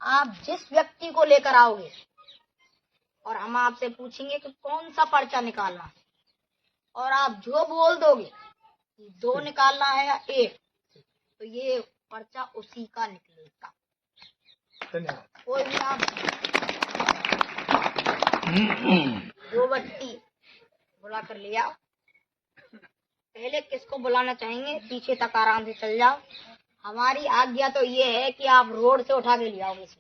आप जिस व्यक्ति को लेकर आओगे और हम आपसे पूछेंगे कि कौन सा पर्चा निकालना है, और आप जो बोल दोगे 2 निकालना है या 1, तो ये पर्चा उसी का निकलेगा। कोई भी आप 2 व्यक्ति बुला कर ले आओ। पहले किसको बुलाना चाहेंगे? पीछे तक आराम से चल जाओ। हमारी आज्ञा तो ये है कि आप रोड से उठा के ले आओ किसी।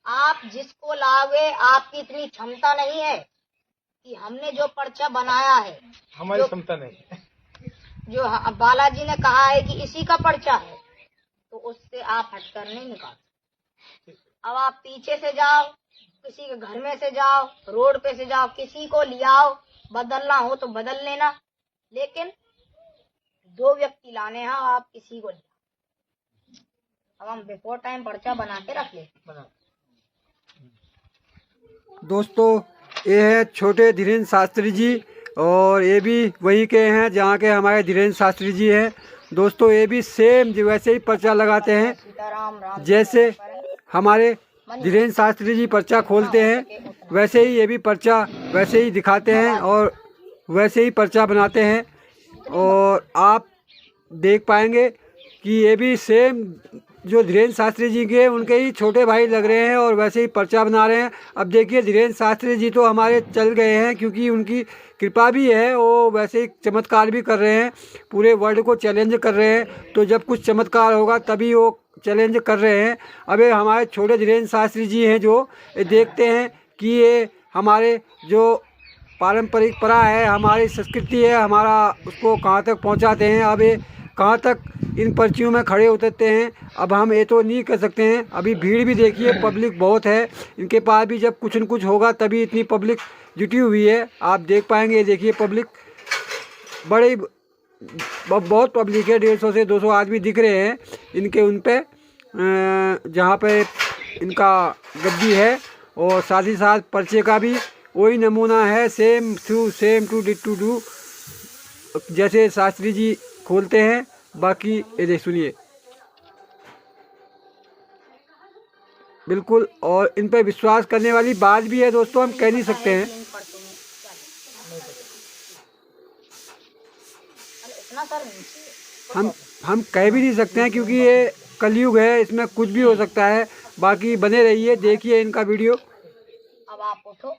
आप जिसको लाओगे, आपकी इतनी क्षमता नहीं है कि हमने जो पर्चा बनाया है, हमारी क्षमता नहीं, जो बालाजी ने कहा है कि इसी का पर्चा है, तो उससे आप हटकर नहीं निकाल। अब आप पीछे से जाओ, किसी के घर में से जाओ, रोड पे से जाओ, किसी को ले आओ, बदलना हो तो बदल लेना, लेकिन 2 व्यक्ति लाने हैं, आप किसी को ले। अब हम बिफोर टाइम पर्चा बना के रख ले। दोस्तों, ये है छोटे धीरेन्द्र शास्त्री जी, और ये भी वहीं के हैं जहाँ के हमारे धीरेन्द्र शास्त्री जी हैं। दोस्तों, ये भी सेम वैसे ही पर्चा लगाते हैं जैसे हमारे धीरेन्द्र शास्त्री जी पर्चा खोलते हैं, वैसे ही ये भी पर्चा वैसे ही दिखाते हैं और वैसे ही पर्चा बनाते हैं। और आप देख पाएंगे कि ये भी सेम जो धीरेन्द्र शास्त्री जी के उनके ही छोटे भाई लग रहे हैं और वैसे ही पर्चा बना रहे हैं। अब देखिए, धीरेन्द्र शास्त्री जी तो हमारे चल गए हैं क्योंकि उनकी कृपा भी है, वो वैसे ही चमत्कार भी कर रहे हैं, पूरे वर्ल्ड को चैलेंज कर रहे हैं। तो जब कुछ चमत्कार होगा तभी वो चैलेंज कर रहे हैं। अब ये हमारे छोटे धीरेन्द्र शास्त्री जी हैं जो ये देखते हैं कि ये हमारे जो पारंपरिक परा है, हमारी संस्कृति है, हमारा उसको कहाँ तक पहुँचाते हैं। अब ये कहाँ तक इन पर्चियों में खड़े उतरते हैं, अब हम ये तो नहीं कर सकते हैं। अभी भीड़ भी देखिए, पब्लिक बहुत है इनके पास भी। जब कुछ न कुछ होगा तभी इतनी पब्लिक जुटी हुई है, आप देख पाएंगे। देखिए पब्लिक बड़े बहुत पब्लिक है, 150 से 200 आदमी दिख रहे हैं इनके उन पे जहाँ पे इनका गद्दी है। और साथ ही साथ पर्चे का भी वही नमूना है, सेम टू डू जैसे शास्त्री जी खोलते हैं। बाकी ये सुनिए बिल्कुल, और इन पर विश्वास करने वाली बात भी है दोस्तों, हम कह नहीं सकते हैं। हम कह भी नहीं सकते हैं क्योंकि ये कलयुग है, इसमें कुछ भी हो सकता है। बाकी बने रहिए, देखिए इनका वीडियो। अब आप उठो,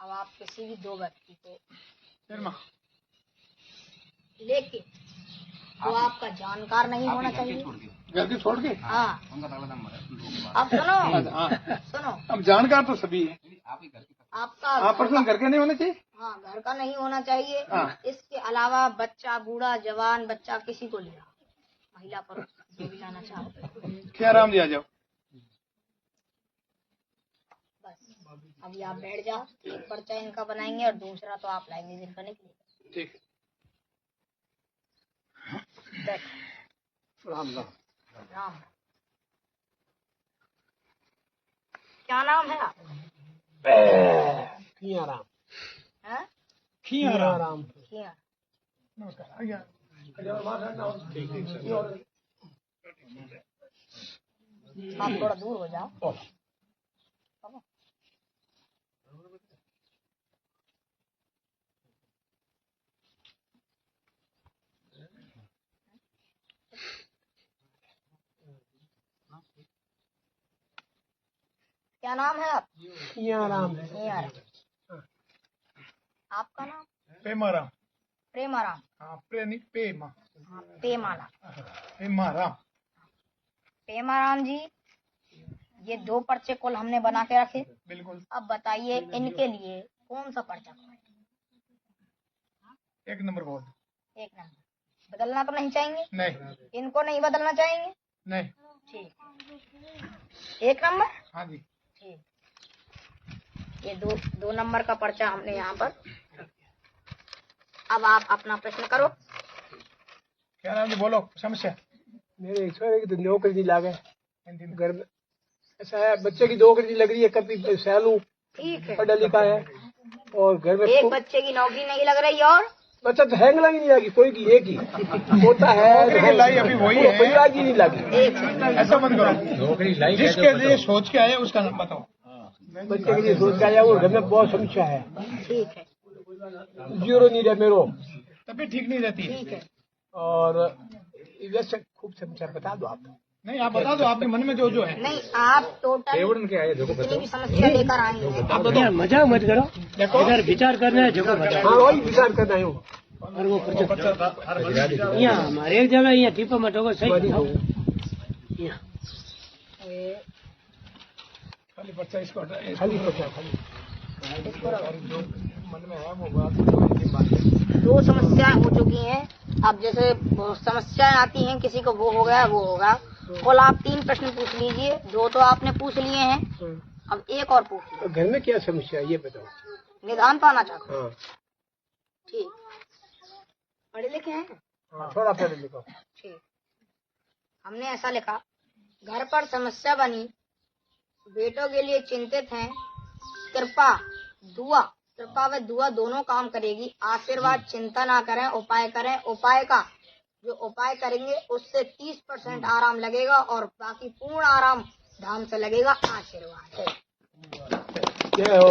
अब आप किसी भी 2 व्यक्ति को लेके, वो आपका जानकार नहीं होना चाहिए। घर के छोड़ के, हाँ, अब सुनो, अब जानकार तो सभी है, आपका पर्सनल घर के नहीं होने चाहिए। हाँ, घर का नहीं होना चाहिए। हाँ। इसके अलावा बच्चा, बूढ़ा, जवान, बच्चा, किसी को लिया, महिला पुरुष जो भी लाना चाहो, क्या आराम दिया जाओ। बस अभी आप बैठ जाओ। एक पर्चा इनका बनाएंगे और दूसरा तो आप लाएंगे जिनका निकलेगा। ठीक, राम। क्या नाम है आप? खियाराम। हैं? खियाराम। आप थोड़ा दूर हो जाओ। क्या नाम है आप? खियाराम। आपका नाम? प्रेमाराम। प्रेमाराम। हाँ, पेमा। पेमाराम। पेमाराम जी, ये 2 पर्चे कुल हमने बना के रखे। बिल्कुल। अब बताइए इनके लिए कौन सा पर्चा? 1 नंबर बोल। 1 नंबर। बदलना तो नहीं चाहेंगे? नहीं। इनको नहीं बदलना चाहेंगे? नहीं। ठीक। 1 नंबर? हाँ जी। ठीक। ये 2 नंबर का पर्चा हमने यहाँ पर। अब आप अपना प्रश्न करो। क्या नाम जी, बोलो समस्या। मेरे ईश्वर की नौकरी नहीं लागे घर में, ऐसा है। बच्चे की 2 नौकरी लग रही है, कभी सैलू ठीक है, पढ़ा लिखा है, और घर में एक बच्चे की नौकरी नहीं लग रही और बच्चा तो हैंग लगी नहीं लगी कोई की एक ही होता है नौकरी की लाई अभी वही है। परिवार की नहीं लगी। ऐसा बंद करो, जिसके लिए सोच के आए उसका नाम बताओ। बच्चे के लिए सोच के आया वो घर में बहुत समस्या है। ठीक है, जीरो नहीं रहे मेरो तबीयत ठीक नहीं रहती है। ठीक है। और वैसे खूब समस्या बता दो आप। नहीं, आप बता दो आपके मन में जो जो है। नहीं, आप टोटल जितनी भी समस्या लेकर आएंगे। मजाक मत करो, देखो इधर विचार करना है, जो हाँ वही विचार करना है वो। और वो यहाँ हमारे एक जगह यहाँ टिप्पा मटोको सही बताओ। यहाँ खाली बच्चा इसको खाली बच्चा खाली जो मन में है वो बात। दो समस्याएं हो चुकी हैं। अब जैसे समस्याएं आती हैं, किसी को वो हो गया वो होगा। कल आप 3 प्रश्न पूछ लीजिए, 2 तो आपने पूछ लिए हैं, अब एक और पूछ लीजिए। घर में क्या समस्या है ये बताओ। निदान पाना चाहते हैं? हाँ ठीक। पढ़े लिखे हैं? थोड़ा पढ़े लिखो। ठीक। हमने ऐसा लिखा, घर पर समस्या बनी, बेटों के लिए चिंतित हैं, कृपा व दुआ दोनों काम करेगी। आशीर्वाद, चिंता ना करें, उपाय करें। उपाय का जो उपाय करेंगे उससे 30% आराम लगेगा और बाकी पूर्ण आराम धाम से लगेगा। आशीर्वाद जय हो।